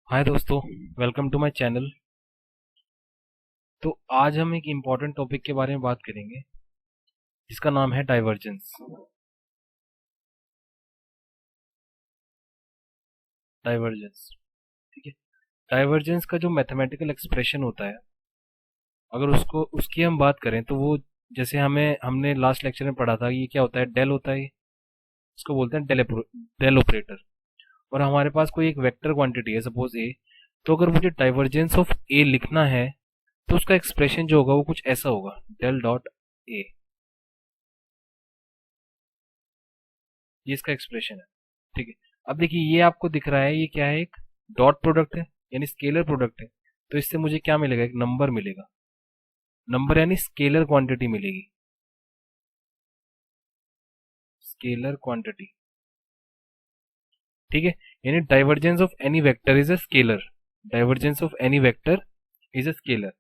हाय दोस्तों, welcome to my channel. तो आज हम एक इम्पॉर्टेंट टॉपिक के बारे में बात करेंगे जिसका नाम है डाइवर्जेंस। डाइवर्जेंस, ठीक है। डाइवर्जेंस का जो मैथमेटिकल एक्सप्रेशन होता है, अगर उसको उसकी हम बात करें तो वो जैसे हमने लास्ट लेक्चर में पढ़ा था, ये क्या होता है, डेल होता है। इसको बोलते हैं डेल ऑपरेटर। और हमारे पास कोई एक वेक्टर क्वांटिटी है, सपोज ए। तो अगर मुझे डाइवर्जेंस ऑफ ए लिखना है तो उसका एक्सप्रेशन जो होगा वो कुछ ऐसा होगा, डेल डॉट ए। ये इसका एक्सप्रेशन है, ठीक है। अब देखिए, ये आपको दिख रहा है, ये क्या है, एक डॉट प्रोडक्ट है, यानी स्केलर प्रोडक्ट है। तो इससे मुझे क्या मिलेगा, एक नंबर मिलेगा। नंबर यानी स्केलर क्वांटिटी मिलेगी, स्केलर क्वांटिटी, ठीक है। यानी divergence of any vector is a scalar. Divergence of any vector is a scalar.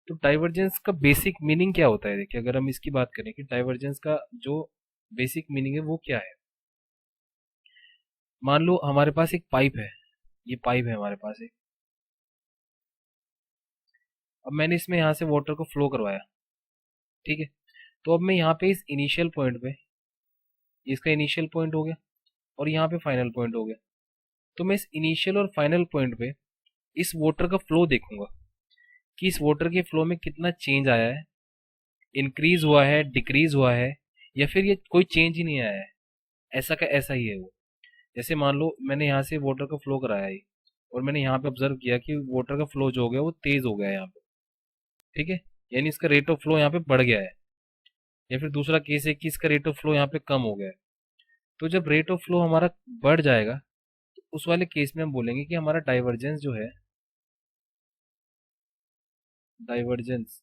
तो डाइवर्जेंस का बेसिक मीनिंग क्या होता है, देखिए अगर हम इसकी बात करें कि डाइवर्जेंस का जो बेसिक मीनिंग है वो क्या है। मान लो हमारे पास एक पाइप है, ये पाइप है हमारे पास एक। अब मैंने इसमें यहाँ से वाटर को फ्लो करवाया, ठीक है। तो अब मैं यहाँ पे इस इनिशियल पॉइंट पे, इसका इनिशियल पॉइंट हो गया और यहाँ पे फाइनल पॉइंट हो गया। तो मैं इस इनिशियल और फाइनल पॉइंट पे इस वाटर का फ्लो देखूंगा कि इस वाटर के फ्लो में कितना चेंज आया है, इंक्रीज हुआ है, डिक्रीज हुआ है, या फिर ये कोई चेंज ही नहीं आया है, ऐसा का ऐसा ही है वो। जैसे मान लो मैंने यहाँ से वाटर का फ्लो कराया है और मैंने यहाँ पे ऑब्जर्व किया कि वाटर का फ्लो जो हो गया वो तेज हो गया है यहाँ पे, ठीक है। यानी इसका रेट ऑफ फ्लो यहाँ पे बढ़ गया है। या फिर दूसरा केस है कि इसका रेट ऑफ फ्लो यहाँ पे कम हो गया है। तो जब रेट ऑफ फ्लो हमारा बढ़ जाएगा तो उस वाले केस में हम बोलेंगे कि हमारा डाइवर्जेंस जो है, डाइवर्जेंस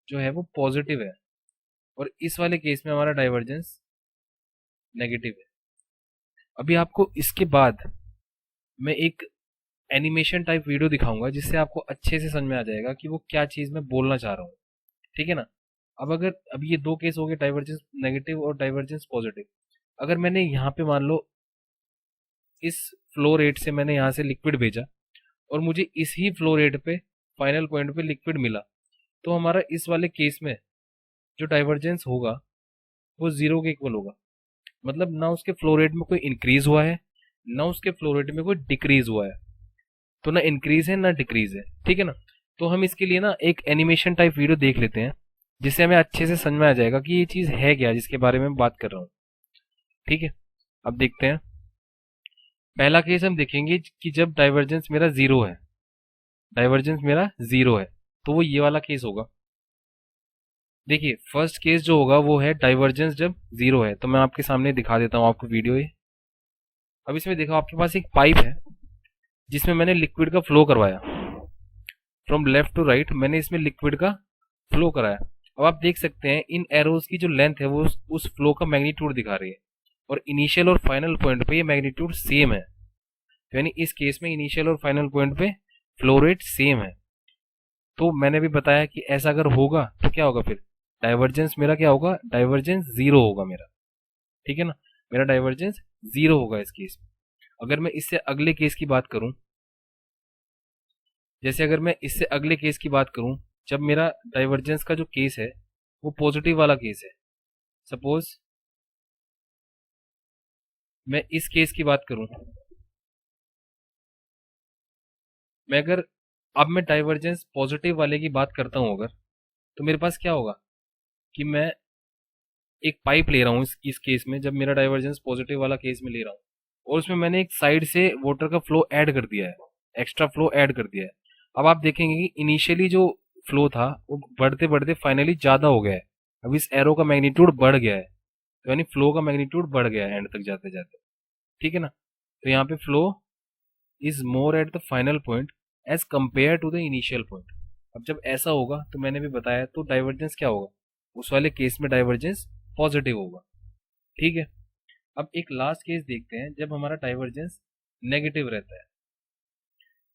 जो है वो पॉजिटिव है। और इस वाले केस में हमारा डाइवर्जेंस नेगेटिव है। अभी आपको इसके बाद मैं एक एनिमेशन टाइप वीडियो दिखाऊंगा जिससे आपको अच्छे से समझ में आ जाएगा कि वो क्या चीज़ मैं बोलना चाह रहा हूँ, ठीक है ना। अब ये दो केस हो गए, डाइवर्जेंस नेगेटिव और डाइवर्जेंस पॉजिटिव। अगर मैंने यहाँ पे मान लो इस फ्लो रेट से मैंने यहाँ से लिक्विड भेजा और मुझे इसी फ्लो रेट पे फाइनल पॉइंट पे लिक्विड मिला, तो हमारा इस वाले केस में जो डाइवर्जेंस होगा वो जीरो के इक्वल होगा। मतलब ना उसके फ्लो रेट में कोई इंक्रीज हुआ है, ना उसके फ्लो रेट में कोई डिक्रीज हुआ है। तो ना इंक्रीज है ना डिक्रीज है, ठीक है ना। तो हम इसके लिए ना एक एनिमेशन टाइप वीडियो देख लेते हैं जिससे हमें अच्छे से समझ में आ जाएगा कि ये चीज़ है क्या जिसके बारे में बात कर रहा हूँ, ठीक है। अब देखते हैं। पहला केस हम देखेंगे कि जब डाइवर्जेंस मेरा जीरो है, डाइवर्जेंस मेरा जीरो है, तो वो ये वाला केस होगा। देखिए फर्स्ट केस जो होगा वो है डाइवर्जेंस जब जीरो है। तो मैं आपके सामने दिखा देता हूँ आपको वीडियो ये। अब इसमें देखो, आपके पास एक पाइप है जिसमें मैंने लिक्विड का फ्लो करवाया, फ्रॉम लेफ्ट टू राइट मैंने इसमें लिक्विड का फ्लो कराया। अब आप देख सकते हैं इन एरोज की जो लेंथ है वो उस फ्लो का मैग्नीट्यूड दिखा रही है। और इनिशियल और फाइनल पॉइंट पे ये मैग्नीट्यूड सेम है। तो यानी इस केस में इनिशियल और फाइनल पॉइंट पे फ्लो रेट सेम है। तो मैंने भी बताया कि ऐसा अगर होगा तो क्या होगा, फिर डाइवर्जेंस मेरा क्या होगा, डाइवर्जेंस जीरो होगा मेरा, ठीक है ना। मेरा डाइवर्जेंस जीरो होगा इस केस में। अगर मैं इससे अगले केस की बात करूं, जैसे अगर मैं इससे अगले केस की बात करूं, जब मेरा डाइवर्जेंस का जो केस है वो पॉजिटिव वाला केस है। सपोज मैं इस केस की बात करूं, मैं अगर अब मैं डाइवर्जेंस पॉजिटिव वाले की बात करता हूं अगर, तो मेरे पास क्या होगा कि मैं एक पाइप ले रहा हूँ इस केस में, जब मेरा डाइवर्जेंस पॉजिटिव वाला केस में ले रहा हूँ, और उसमें मैंने एक साइड से वाटर का फ्लो ऐड कर दिया है, एक्स्ट्रा फ्लो ऐड कर दिया है। अब आप देखेंगे कि इनिशियली जो फ्लो था वो बढ़ते बढ़ते फाइनली ज़्यादा हो गया है। अब इस एरो का मैग्नीट्यूड बढ़ गया है, तो यानी फ्लो का मैग्नीट्यूड बढ़ गया है एंड तक जाते जाते, ठीक है ना। तो यहाँ पे flow is more at the final point as compare to the initial point. अब जब ऐसा होगा तो मैंने भी बताया, तो डाइवर्जेंस क्या होगा, उस वाले केस में डाइवर्जेंस पॉजिटिव होगा, ठीक है। अब एक लास्ट केस देखते हैं जब हमारा डाइवर्जेंस नेगेटिव रहता है।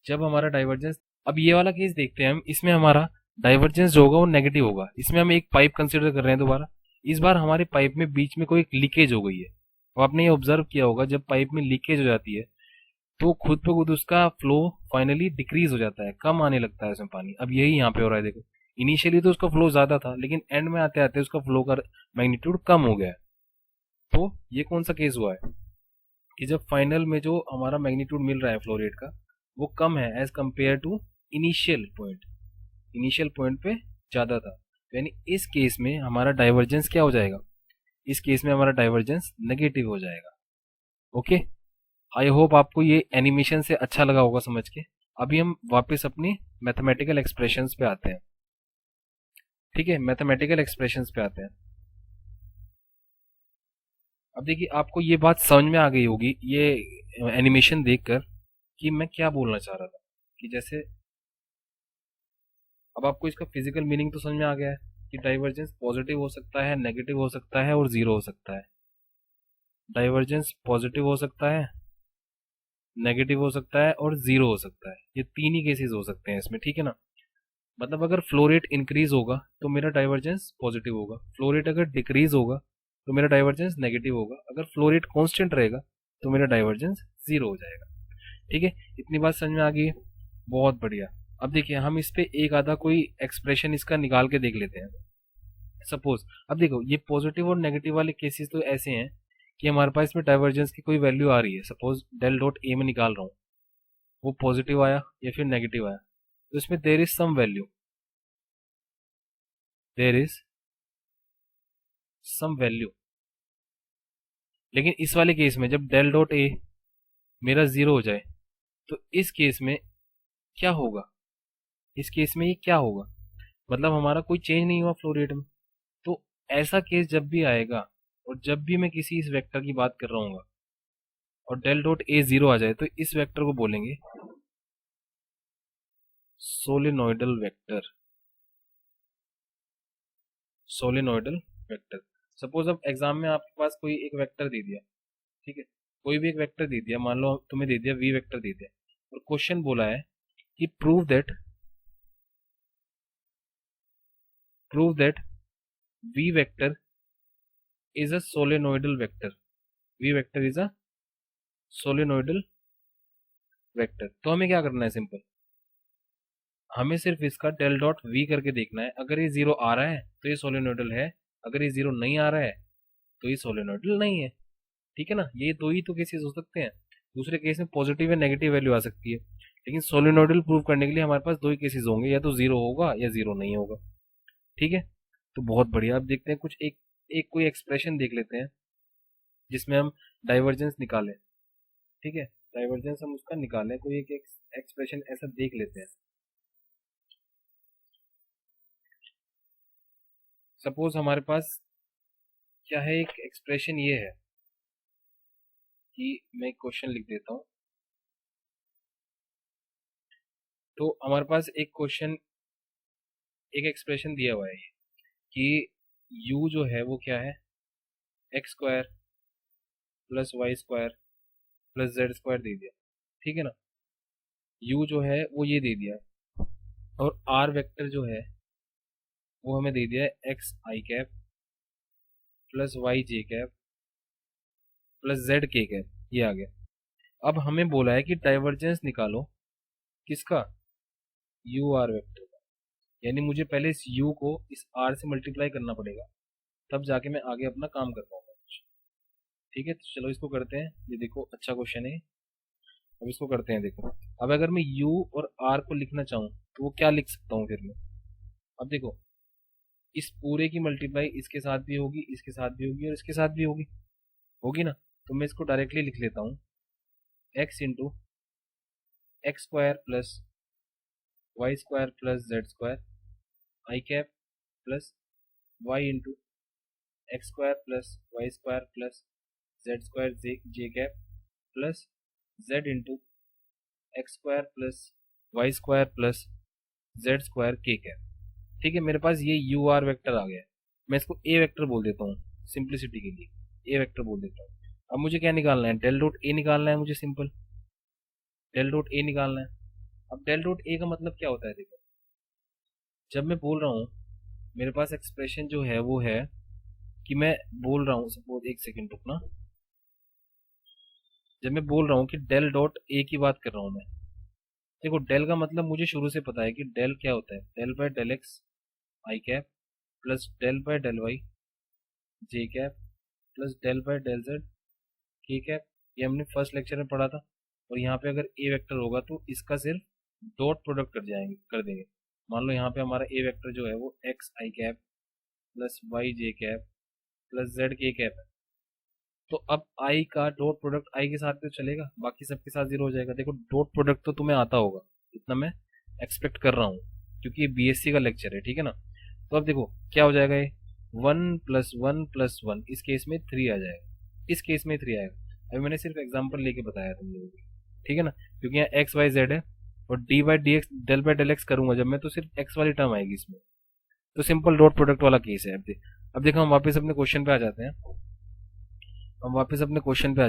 जब हमारा डाइवर्जेंस, अब ये वाला केस देखते हैं हम, इसमें हमारा डाइवर्जेंस जो होगा वो नेगेटिव होगा। इसमें हम एक पाइप कंसिडर कर रहे हैं दोबारा। इस बार हमारे पाइप में बीच में कोई एक लीकेज हो गई है। तो आपने ये ऑब्जर्व किया होगा, जब पाइप में लीकेज हो जाती है तो खुद पे खुद उसका फ्लो फाइनली डिक्रीज हो जाता है, कम आने लगता है उसमें पानी। अब यही यहाँ पे हो रहा है, देखो इनिशियली तो उसका फ्लो ज्यादा था, लेकिन एंड में आते आते उसका फ्लो का मैग्नीट्यूड कम हो गया है। तो ये कौन सा केस हुआ है कि जब फाइनल में जो हमारा मैग्नीट्यूड मिल रहा है फ्लो रेट का वो कम है as compare to initial point. Initial point पे ज्यादा था, तो यानी इस केस में हमारा डाइवर्जेंस क्या हो जाएगा, इस केस में हमारा डाइवर्जेंस नेगेटिव हो जाएगा। ओके, आई होप आपको ये एनिमेशन से अच्छा लगा होगा समझ के। अभी हम वापस अपनी मैथमेटिकल एक्सप्रेशंस पे आते हैं। ठीक है, मैथमेटिकल एक्सप्रेशंस पे आते हैं। अब देखिए आपको ये बात समझ में आ गई होगी ये एनिमेशन देखकर कि मैं क्या बोलना चाह रहा था। कि जैसे अब आपको इसका फिजिकल मीनिंग तो समझ में आ गया है कि डाइवर्जेंस पॉजिटिव हो सकता है, नेगेटिव हो सकता है और जीरो हो सकता है। डाइवर्जेंस पॉजिटिव हो सकता है, नेगेटिव हो सकता है और जीरो हो सकता है। ये तीन ही केसेस हो सकते हैं इसमें, ठीक है ना। मतलब अगर फ्लो रेट इंक्रीज होगा तो मेरा डाइवर्जेंस पॉजिटिव होगा, फ्लो रेट अगर डिक्रीज होगा तो मेरा डाइवर्जेंस नेगेटिव होगा, अगर फ्लो रेट कांस्टेंट रहेगा तो मेरा डाइवर्जेंस जीरो हो जाएगा। ठीक है, इतनी बात समझ में आ गई है, बहुत बढ़िया। अब देखिए हम इस पे एक आधा कोई एक्सप्रेशन इसका निकाल के देख लेते हैं। सपोज अब देखो ये पॉजिटिव और नेगेटिव वाले केसेस तो ऐसे हैं कि हमारे पास इसमें डाइवर्जेंस की कोई वैल्यू आ रही है। सपोज डेल डॉट ए में निकाल रहा हूँ, वो पॉजिटिव आया या फिर नेगेटिव आया, तो इसमें there is some value, there is some value. लेकिन इस वाले केस में जब डेल डॉट ए मेरा जीरो हो जाए तो इस केस में क्या होगा, इस केस में ये क्या होगा, मतलब हमारा कोई चेंज नहीं हुआ फ्लो रेट में। तो ऐसा केस जब भी आएगा और जब भी मैं किसी इस वेक्टर की बात कर रहा हूँ और डेल डॉट ए जीरो आ जाए तो इस वेक्टर को बोलेंगे solenoidal vector. Solenoidal vector. Suppose अब एग्जाम में आपके पास कोई एक वेक्टर दे दिया, ठीक है, कोई भी एक वेक्टर दे दिया, मान लो तुम्हें दे दिया वी वेक्टर दे दिया, और क्वेश्चन बोला है कि prove that V vector is a solenoidal vector. V vector is a solenoidal vector. तो हमें क्या करना है, सिंपल, हमें सिर्फ इसका डेल डॉट वी करके देखना है। अगर ये जीरो आ रहा है तो ये सोलेनोइडल है, अगर ये जीरो नहीं आ रहा है तो ये सोलेनोइडल नहीं है। ठीक है ना, ये दो ही तो केसेस हो सकते हैं। दूसरे केस में पॉजिटिव या नेगेटिव वैल्यू आ सकती है, लेकिन सोलेनोइडल प्रूव करने के लिए हमारे पास दो ही केसेस होंगे, या तो जीरो होगा या जीरो नहीं होगा। ठीक है, तो बहुत बढ़िया। अब देखते हैं कुछ एक एक कोई एक्सप्रेशन देख लेते हैं जिसमें हम डाइवर्जेंस निकालें। ठीक है, डाइवर्जेंस हम उसका निकालें, कोई एक एक्सप्रेशन ऐसा देख लेते हैं। सपोज हमारे पास क्या है, एक एक्सप्रेशन ये है कि मैं एक क्वेश्चन लिख देता हूँ। तो हमारे पास एक क्वेश्चन, एक एक्सप्रेशन दिया हुआ है ये कि u जो है वो क्या है, X square plus Y square plus Z square दे दिया। ठीक है ना, u जो है वो ये दे दिया, और r वेक्टर जो है वो हमें दे दिया है x i cap plus Y j cap plus Z k cap, ये आ गया। अब हमें बोला है कि डाइवर्जेंस निकालो किसका, यू आर वेक्टर का। यानी मुझे पहले इस u को इस r से मल्टीप्लाई करना पड़ेगा, तब जाके मैं आगे अपना काम कर पाऊंगा। ठीक है, तो चलो इसको करते हैं। ये देखो अच्छा क्वेश्चन है। अब इसको करते हैं, देखो अब अगर मैं u और r को लिखना चाहूँ तो वो क्या लिख सकता हूँ फिर मैं। अब देखो इस पूरे की मल्टीप्लाई इसके साथ भी होगी, इसके साथ भी होगी और इसके साथ भी होगी, होगी ना। तो मैं इसको डायरेक्टली लिख लेता हूँ, X into x square plus Y square plus Z square I cap plus Y into x square plus Y square plus Z square J cap plus Z into x square plus Y square plus Z square K cap. ठीक है, मेरे पास ये you are vector आ गया है। मैं इसको ए vector बोल देता हूँ सिंप्लिसिटी के लिए, ए वेक्टर बोल देता हूँ। अब मुझे क्या निकालना है, डेल डॉट ए निकालना है मुझे, सिंपल डेल डॉट ए निकालना है। अब डेल डॉट ए का मतलब क्या होता है, देखो जब मैं बोल रहा हूँ मेरे पास एक्सप्रेशन जो है वो है कि मैं बोल रहा हूँ, सपोज एक सेकेंड रुकना, जब मैं बोल रहा हूँ कि डेल डॉट ए की बात कर रहा हूँ मैं, देखो डेल का मतलब मुझे शुरू से पता है कि डेल क्या होता है, del by del x i cap plus del by del y j cap plus del by del z k cap. ये हमने फर्स्ट लेक्चर में पढ़ा था। और यहाँ पे अगर ए वेक्टर होगा तो इसका सिर्फ डॉट प्रोडक्ट कर देंगे। मान लो यहाँ पे हमारा ए वेक्टर जो है वो x i cap plus Y j cap plus Z k cap है। तो अब आई का डॉट प्रोडक्ट आई के साथ तो चलेगा, बाकी सबके साथ जीरो हो जाएगा। देखो डॉट प्रोडक्ट तो तुम्हें आता होगा, इतना मैं एक्सपेक्ट कर रहा हूँ, क्योंकि ये बीएससी का लेक्चर है, ठीक है ना। तो अब देखो क्या हो जाएगा, ये 1 + 1 + 1, इस केस में 3 आ जाएगा, इस केस में 3 आएगा। अभी मैंने सिर्फ एग्जाम्पल लेके बताया तुम लोगों को, ठीक है ना, क्योंकि यहाँ एक्स वाई जेड है और d by d x del by del x करूंगा जब मैं, तो सिर्फ एक्स वाली टर्म आएगी इसमें। तो सिंपल डॉट प्रोडक्ट वाला केस है। अब देखो हम वापस अपने क्वेश्चन पे आ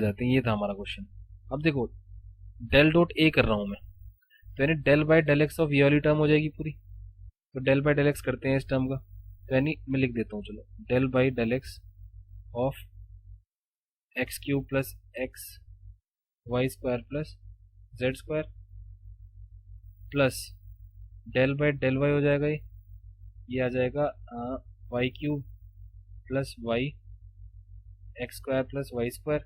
जाते हैं। ये था हमारा क्वेश्चन। अब देखो डेल डॉट ए कर रहा हूं मैं, तो यानी del by del x of ये वाली टर्म हो जाएगी पूरी। तो डेल बाय डेल एक्स करते हैं इस टर्म का, तो यानी मैं लिख देता हूँ, चलो del by del x of x cube plus x y square plus Z square plus del by del y हो जाएगा, ये आ जाएगा y cube plus y x square plus Y square.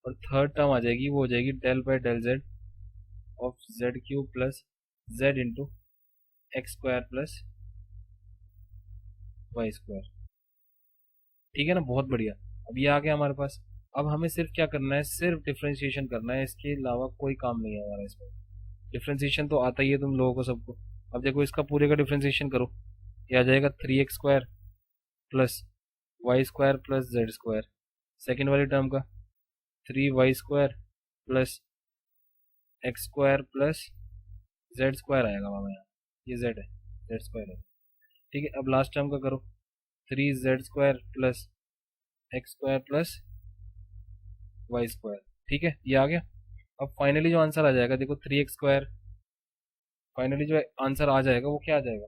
और थर्ड टर्म आ जाएगी, वो हो जाएगी del by del z of z cube plus Z into x square plus Y square. ठीक है ना, बहुत बढ़िया। अब ये आ गया हमारे पास। अब हमें सिर्फ क्या करना है, सिर्फ डिफ्रेंशिएशन करना है, इसके अलावा कोई काम नहीं है हमारा इसमें। डिफ्रेंशिएशन तो आता ही है तुम लोगों को सबको। अब देखो इसका पूरे का डिफ्रेंशिएशन करो, ये आ जाएगा 3x square plus Y square plus Z square. Second वाली टर्म का 3y square plus x square plus Z square आएगा वहाँ यहाँ, ये जेड है, जेड स्क्वायर है। ठीक है, अब लास्ट टर्म का करो, 3z square plus x square plus Y square. ठीक है, ये आ गया। अब फाइनली जो आंसर आ जाएगा, देखो 3x स्क्वायर, फाइनली जो आंसर आ जाएगा वो क्या आ जाएगा।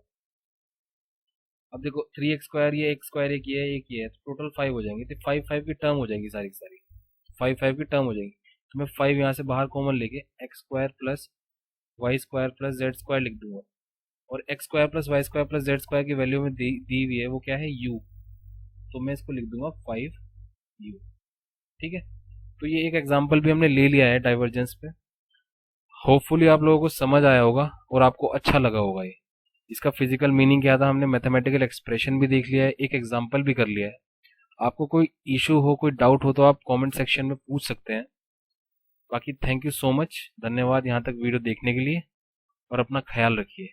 अब देखो 3x स्क्वायर, ये एक्स स्क्वायर एक ये है, एक ये है, तो टोटल 5 हो जाएंगे। तो 5 की टर्म हो जाएगी सारी की सारी, 5 की टर्म हो जाएगी। तो मैं 5 यहाँ से बाहर कॉमन लेके x square plus Y square plus Z square लिख दूंगा। और x square plus Y square plus Z square की वैल्यू में दी हुई है, वो क्या है, u। तो मैं इसको लिख दूंगा 5u। ठीक है, तो ये एक एग्जाम्पल भी हमने ले लिया है डाइवर्जेंस पे। होपफुली आप लोगों को समझ आया होगा और आपको अच्छा लगा होगा ये। इसका फिजिकल मीनिंग क्या था, हमने मैथमेटिकल एक्सप्रेशन भी देख लिया है, एक एग्जाम्पल भी कर लिया है। आपको कोई इशू हो, कोई डाउट हो, तो आप कमेंट सेक्शन में पूछ सकते हैं। बाकी थैंक यू सो मच, धन्यवाद यहाँ तक वीडियो देखने के लिए, और अपना ख्याल रखिए।